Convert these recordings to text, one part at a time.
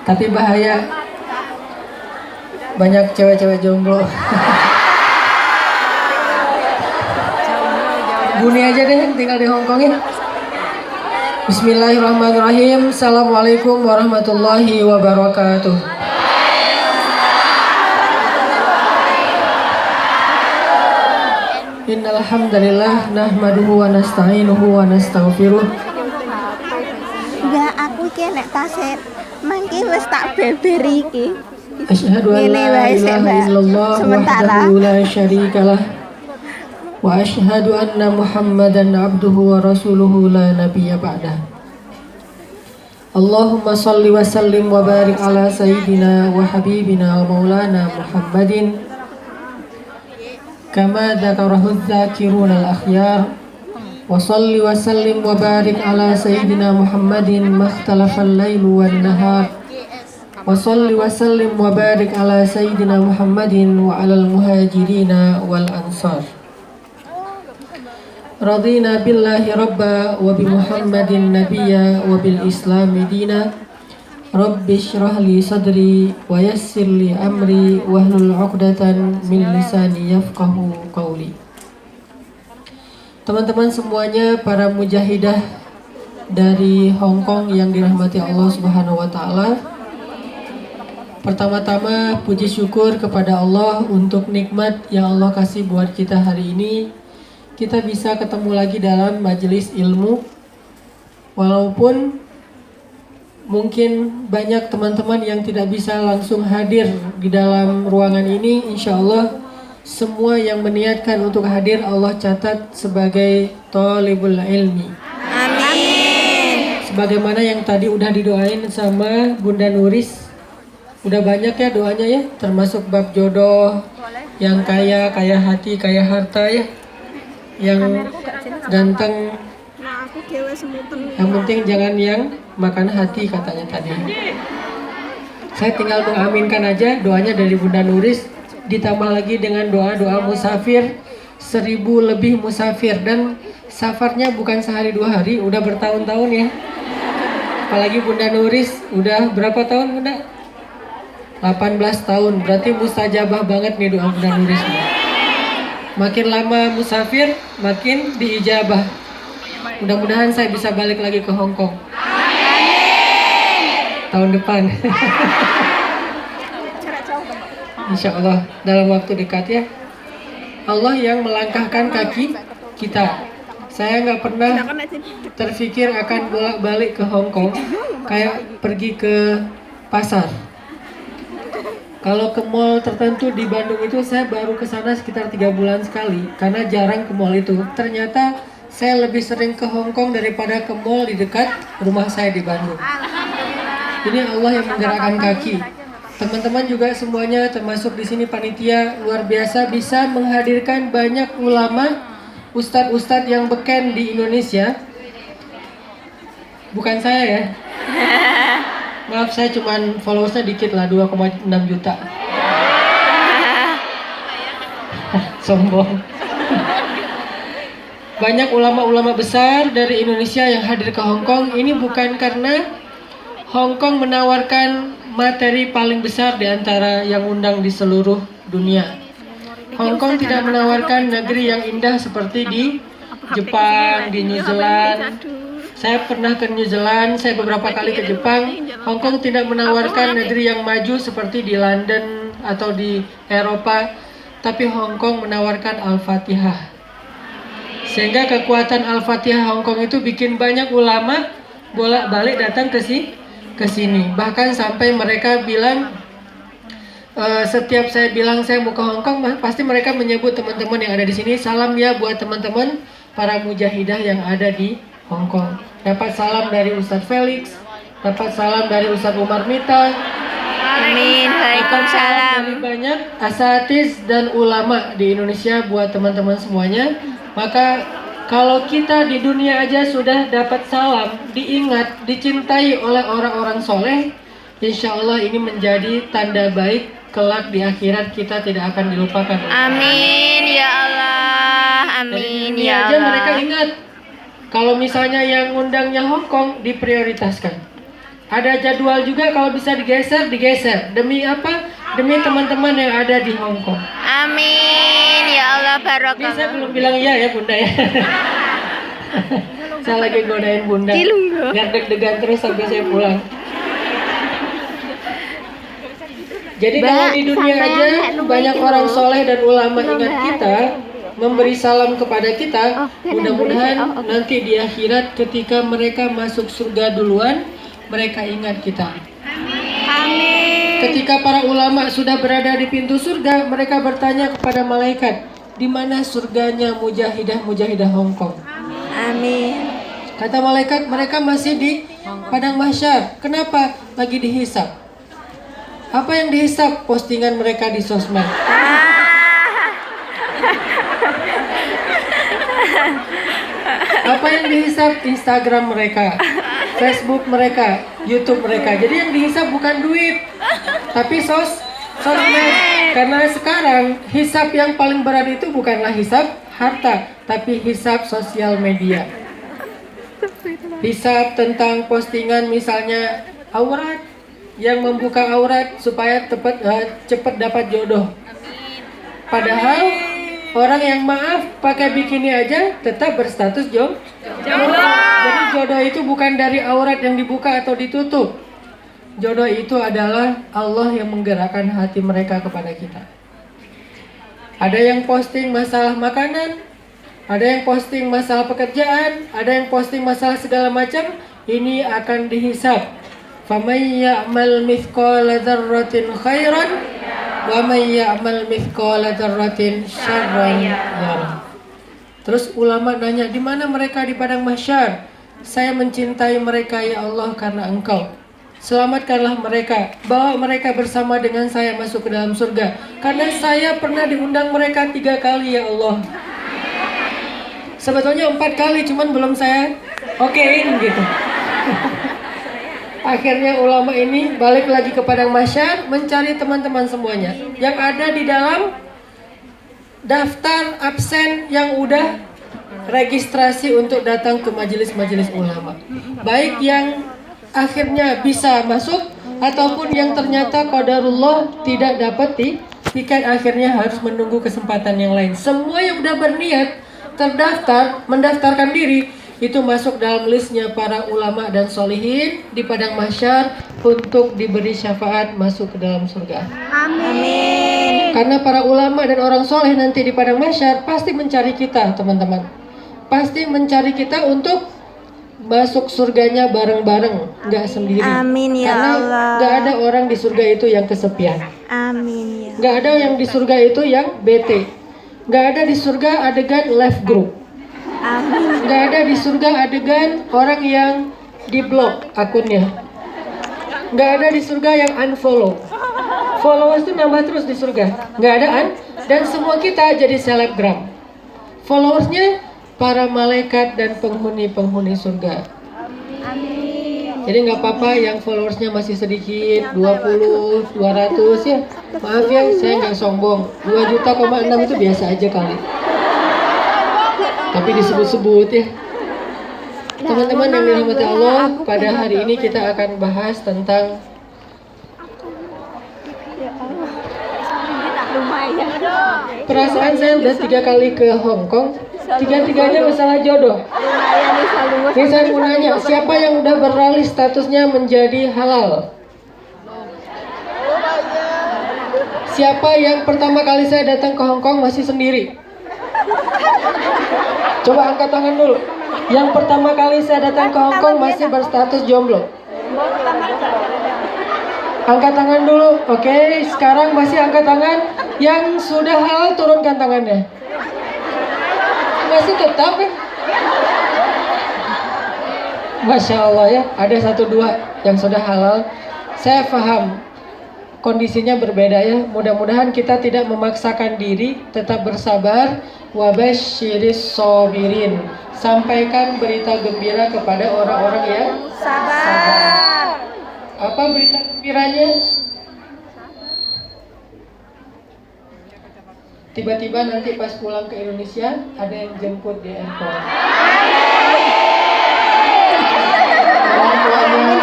Tapi bahaya, banyak cewek-cewek jomblo. Buni aja deh yang tinggal di Hong Kong ya. Bismillahirrahmanirrahim. Assalamualaikum warahmatullahi wabarakatuh. Innal hamdalillah nahmaduhu wa nasta'inuhu wa nastaghfiruh. Enggak, aku iki nek taset mangke wis tak beber iki. Asyhadu an la ilaha illallah wahdahu la syarikalah wa asyhadu anna Muhammadan abduhu wa rasuluhu la nabiyya ba'dah. Allahumma salli wa sallim wa barik ala sayyidina wa habibina wa maulana Muhammadin kama dzakarahu dzakiruna al-akhyar wa salli wa sallim wa barik ala sayyidina Muhammadin makhtalafal lailu wan nahar wa salli wa sallim wa barik ala sayyidina Muhammadin wa alal muhajirina wal ansar. Radina billahi rabba wa bi Muhammadin nabiyya wa bil islami dina. Rabbi shrah li sadri wa yassir li amri wahlul 'uqdatan min lisani yafqahu qawli. Teman-teman semuanya, para mujahidah dari Hong Kong yang dirahmati Allah Subhanahu wa taala. Pertama-tama puji syukur kepada Allah untuk nikmat yang Allah kasih buat kita hari ini. Kita bisa ketemu lagi dalam majelis ilmu. Walaupun mungkin banyak teman-teman yang tidak bisa langsung hadir di dalam ruangan ini, insya Allah semua yang meniatkan untuk hadir Allah catat sebagai thalibul ilmi. Amin. Sebagaimana yang tadi udah didoain sama Bunda Nuris, udah banyak ya doanya ya, termasuk bab jodoh, yang kaya hati, kaya harta ya, yang ganteng. Yang penting jangan yang makan hati katanya tadi. Saya tinggal mengaminkan aja doanya dari Bunda Nuris, ditambah lagi dengan doa-doa musafir, 1000 lebih musafir, dan safarnya bukan sehari 2 hari, udah bertahun-tahun ya. Apalagi Bunda Nuris udah berapa tahun Bunda? 18 tahun, berarti mustajabah banget nih doa Bunda Nuris. Makin lama musafir, makin diijabah. Mudah-mudahan saya bisa balik lagi ke Hong Kong. Tahun depan. Insya Allah dalam waktu dekat ya. Allah yang melangkahkan kaki kita. Saya nggak pernah terfikir akan bolak-balik ke Hong Kong, kayak pergi ke pasar. Kalau ke mall tertentu di Bandung itu saya baru ke sana sekitar 3 bulan sekali, karena jarang ke mall itu. Ternyata saya lebih sering ke Hong Kong daripada ke mall di dekat rumah saya di Bandung. Ini Allah yang menggerakkan kaki. Teman-teman juga semuanya termasuk di sini panitia luar biasa bisa menghadirkan banyak ulama, ustadz-ustadz yang beken di Indonesia. Bukan saya ya. Maaf, saya cuman followersnya dikit lah, 2,6 juta. Sombong. Banyak ulama-ulama besar dari Indonesia yang hadir ke Hong Kong. Ini bukan karena Hong Kong menawarkan materi paling besar di antara yang undang di seluruh dunia. Hong Kong tidak menawarkan negeri yang indah seperti di Jepang, di New Zealand. Saya pernah ke New Zealand, saya beberapa kali ke Jepang. Hong Kong tidak menawarkan negeri yang maju seperti di London atau di Eropa, tapi Hong Kong menawarkan Al-Fatihah. Sehingga kekuatan Al-Fatihah Hong Kong itu bikin banyak ulama bolak-balik datang ke sini. Bahkan sampai mereka bilang, setiap saya bilang saya mau ke Hong Kong, pasti mereka menyebut teman-teman yang ada di sini, salam ya buat teman-teman para mujahidah yang ada di Hong Kong. Dapat salam dari Ustadz Felix, dapat salam dari Ustadz Umar Mita. Amin. Waalaikumsalam. Dari banyak asatiz dan ulama di Indonesia buat teman-teman semuanya. Maka kalau kita di dunia aja sudah dapat salam, diingat, dicintai oleh orang-orang soleh, insya Allah ini menjadi tanda baik kelak di akhirat kita tidak akan dilupakan. Amin ya Allah. Amin ya Allah. Mereka ingat kalau misalnya yang undangnya Hong Kong diprioritaskan. Ada jadwal juga, kalau bisa digeser, digeser. Demi apa? Demi teman-teman yang ada di Hong Kong. Amin ya Allah Ini barokah. saya belum bilang iya ya Bunda ya. Saya lagi godain Bunda. Biar deg-degan terus sampai saya pulang. Jadi kalau di dunia aja banyak orang soleh dan ulama ingat kita, memberi salam kepada kita. Mudah-mudahan nanti di akhirat ketika mereka masuk surga duluan, mereka ingat kita. Amin. Ketika para ulama sudah berada di pintu surga, mereka bertanya kepada malaikat, di mana surganya mujahidah-mujahidah Hong Kong? Amin. Kata malaikat, mereka masih di padang mahsyar. Kenapa? Lagi dihisap. Apa yang dihisap? Postingan mereka di sosmed. Apa yang dihisap? Instagram mereka, Facebook mereka, YouTube mereka. Jadi yang dihisap bukan duit, tapi sosmed. Karena sekarang hisap yang paling berat itu bukanlah hisap harta, tapi hisap sosial media. Hisap tentang postingan misalnya aurat, yang membuka aurat supaya cepat dapat jodoh. Padahal orang yang maaf pakai bikini aja tetap berstatus jodoh. Jadi jodoh itu bukan dari aurat yang dibuka atau ditutup. Jodoh itu adalah Allah yang menggerakkan hati mereka kepada kita. Ada yang posting masalah makanan, ada yang posting masalah pekerjaan, ada yang posting masalah segala macam. Ini akan dihisap. Faman ya'mal mithqala dzarratin khairan wa man ya'mal mithqala dzarratin syarran yarah. Terus ulama nanya, di mana mereka di padang mahsyar? Saya mencintai mereka ya Allah karena Engkau. Selamatkanlah mereka, bawa mereka bersama dengan saya masuk ke dalam surga. Karena saya pernah diundang mereka 3 kali ya Allah. Sebetulnya 4 kali, cuman belum saya okein gitu. Akhirnya ulama ini balik lagi ke padang mahsyar, mencari teman-teman semuanya yang ada di dalam daftar absen yang udah registrasi untuk datang ke majelis-majelis ulama. Baik yang akhirnya bisa masuk ataupun yang ternyata qadarullah tidak dapat tiket, akhirnya harus menunggu kesempatan yang lain. Semua yang udah berniat terdaftar, mendaftarkan diri, itu masuk dalam listnya para ulama dan solihin di padang mahsyar untuk diberi syafaat masuk ke dalam surga. Amin. Karena para ulama dan orang soleh nanti di padang mahsyar pasti mencari kita, teman-teman. Pasti mencari kita untuk masuk surganya bareng-bareng, nggak sendiri. Amin ya Karena Allah. nggak ada orang di surga itu yang kesepian. Amin ya. Nggak ada yang di surga itu yang bete. Nggak ada di surga adegan left group. Amin. Nggak ada di surga adegan orang yang di-block akunnya. Nggak ada di surga yang unfollow. Followers itu nambah terus di surga. Nggak ada dan semua kita jadi selebgram. Followersnya para malaikat dan penghuni-penghuni surga. Amin. Jadi nggak apa-apa yang followersnya masih sedikit, 20, 200 ya. Maaf ya, saya nggak sombong. 2,6 juta itu biasa aja kali. Tapi disebut-sebut ya. Teman-teman yang dirahmati Allah, pada hari ini kita akan bahas tentang perasaan saya udah 3 kali ke Hong Kong. 3-tiganya masalah jodoh. Ini saya mau nanya, siapa yang udah beralih statusnya menjadi halal? Siapa yang pertama kali saya datang ke Hong Kong masih sendiri? Coba angkat tangan dulu. Yang pertama kali saya datang ke Hong Kong masih berstatus jomblo. Angkat tangan dulu. Oke, sekarang masih angkat tangan. Yang sudah halal turunkan tangannya. Masih tetap ya? Masya Allah ya, ada 1-2 yang sudah halal. Saya paham kondisinya berbeda ya. Mudah-mudahan kita tidak memaksakan diri, tetap bersabar. Wabasyiris sabirin. Sampaikan berita gembira kepada orang-orang yang sabar. Apa berita gembiranya? Tiba-tiba nanti pas pulang ke Indonesia ada yang jemput di airport. Orang tuanya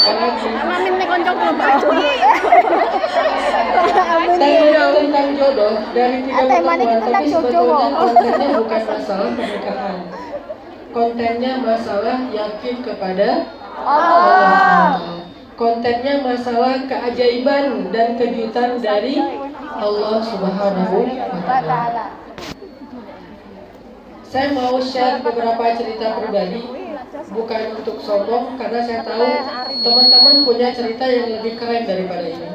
Apalagi Amin nek kanca kelompok. tentang jodoh dari tiga pertemuan, tapi sebetulnya kontennya bukan masalah pernikahan. Kontennya masalah yakin kepada Allah. Kontennya masalah keajaiban dan kejutan dari Allah Subhanahu wa Ta'ala. Saya mau share beberapa cerita pribadi, bukan untuk sombong, karena saya tahu teman-teman punya cerita yang lebih keren daripada ini.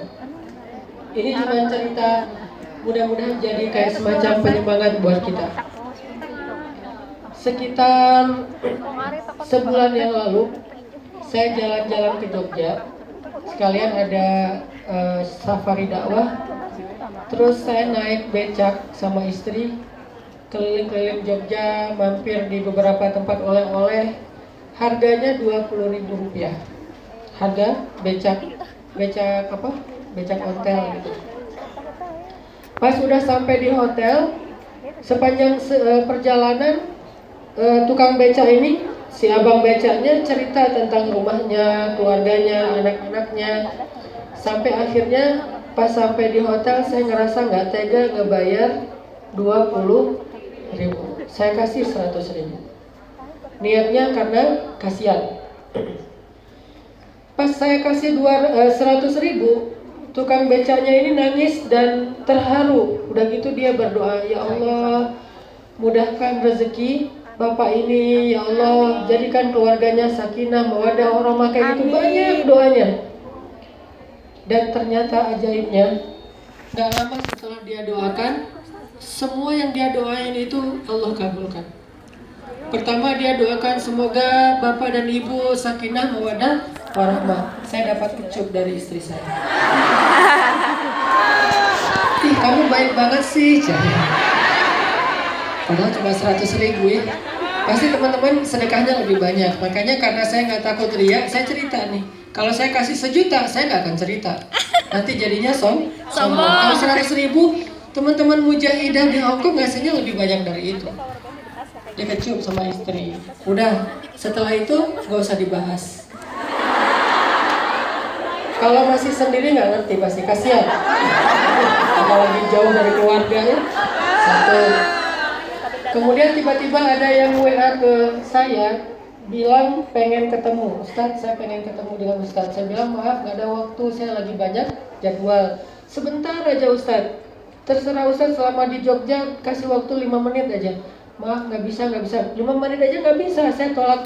Ini cuma cerita, mudah-mudahan jadi kayak semacam penyemangat buat kita. Sekitar sebulan yang lalu, saya jalan-jalan ke Jogja, sekalian ada safari dakwah. Terus saya naik becak sama istri, keliling-keliling Jogja, mampir di beberapa tempat oleh-oleh. Harganya Rp20.000. Harga becak apa? Becak hotel gitu. Pas udah sampai di hotel, sepanjang perjalanan tukang becak ini, si abang becaknya cerita tentang rumahnya, keluarganya, anak-anaknya. Sampai akhirnya pas sampai di hotel, saya ngerasa nggak tega ngebayar 20.000. Saya kasih 100.000. Niatnya karena kasihan. Pas saya kasih 100.000, tukang becaknya ini nangis dan terharu. Udah gitu dia berdoa, ya Allah, mudahkan rezeki Bapak ini, ya Allah, jadikan keluarganya sakinah, mawaddah, warahmah, kayak gitu. Banyak doanya. Dan ternyata ajaibnya, gak lama setelah dia doakan, semua yang dia doain itu Allah kabulkan. Pertama dia doakan semoga Bapak dan Ibu sakinah, mawaddah, warahmah. Saya dapat kecup dari istri saya. Ih, kamu baik banget sih. Padahal cuma 100.000 ya. Pasti teman-teman sedekahnya lebih banyak. Makanya karena saya nggak takut riya, saya cerita nih. Kalau saya kasih 1 juta, saya nggak akan cerita. Nanti jadinya sombong. Kalau 100.000, teman-teman mujahidah di Hongkong ngasihnya lebih banyak dari itu. Dia kecup sama istri. Udah, setelah itu nggak usah dibahas. Kalau masih sendiri nggak ngerti pasti kasihan. Apalagi jauh dari keluarganya. Satu. Kemudian tiba-tiba ada yang WA ke saya, bilang pengen ketemu. Ustadz, saya pengen ketemu dengan Ustadz. Saya bilang maaf, nggak ada waktu, saya lagi banyak jadwal. Sebentar aja Ustadz. Terserah Ustadz, selama di Jogja kasih waktu 5 menit aja. Maaf, nggak bisa. 5 menit aja nggak bisa. Saya tolak.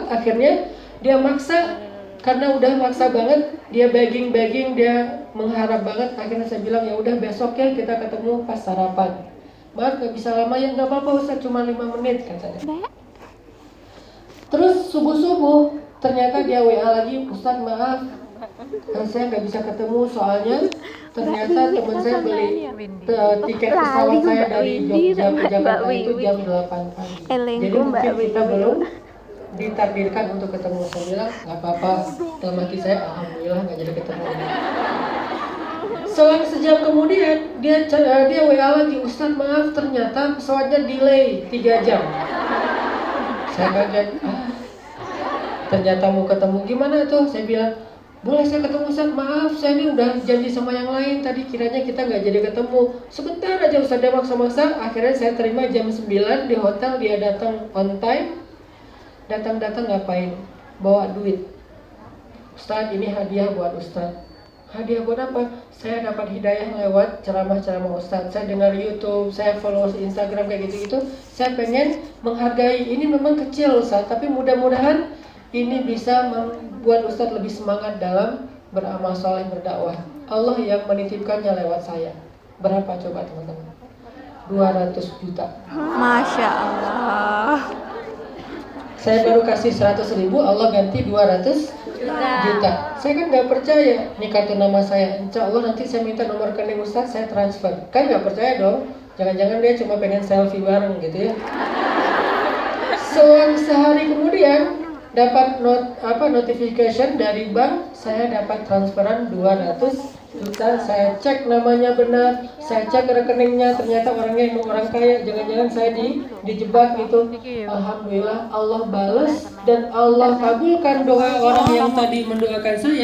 Akhirnya dia maksa. Karena udah maksa banget, dia begging, dia mengharap banget. Akhirnya saya bilang ya udah besok ya kita ketemu pas sarapan. Maaf gak bisa lama ya, gak apa-apa Ustaz, cuma 5 menit katanya. Terus subuh-subuh ternyata dia WA lagi, Ustaz maaf, saya gak bisa ketemu soalnya ternyata teman saya beli tiket pesawat saya dari Jogja ke Jakarta itu jam 8 pagi. Jadi mungkin kita belum ditakdirkan untuk ketemu. Saya bilang gak apa-apa, dalam hati saya alhamdulillah gak jadi ketemu. Selang sejam kemudian dia WA lagi, Ustaz maaf ternyata pesawatnya delay 3 jam. Saya kaget, ternyata mau ketemu, gimana tuh? Saya bilang, boleh saya ketemu Ustaz, maaf saya ini udah janji sama yang lain, tadi kiranya kita nggak jadi ketemu. Sebentar aja Ustaz, dia maksa-maksa. Akhirnya saya terima jam 9 di hotel, dia datang on time. Datang ngapain? Bawa duit. Ustaz ini hadiah buat Ustaz. Hadiah buat apa? Saya dapat hidayah lewat ceramah-ceramah Ustadz. Saya dengar YouTube, saya follow Instagram kayak gitu-gitu. Saya pengen menghargai. Ini memang kecil Ustadz, tapi mudah-mudahan ini bisa membuat Ustadz lebih semangat dalam beramal soleh, berdakwah. Allah yang menitipkannya lewat saya. Berapa coba teman-teman? 200 juta. Masya Allah. Saya baru kasih 100.000, Allah ganti 200 juta. Saya kan nggak percaya. Ini kartu nama saya. Insya Allah nanti saya minta nomor rekening Ustaz, saya transfer. Kan nggak percaya dong. Jangan-jangan dia cuma pengen selfie bareng gitu ya. Sehari kemudian dapat notification dari bank, saya dapat transferan 200 juta, saya cek namanya benar, saya cek rekeningnya, ternyata orangnya emang orang kaya, jangan-jangan saya dijebak gitu. Alhamdulillah Allah balas dan Allah kabulkan doa orang yang tadi mendoakan saya.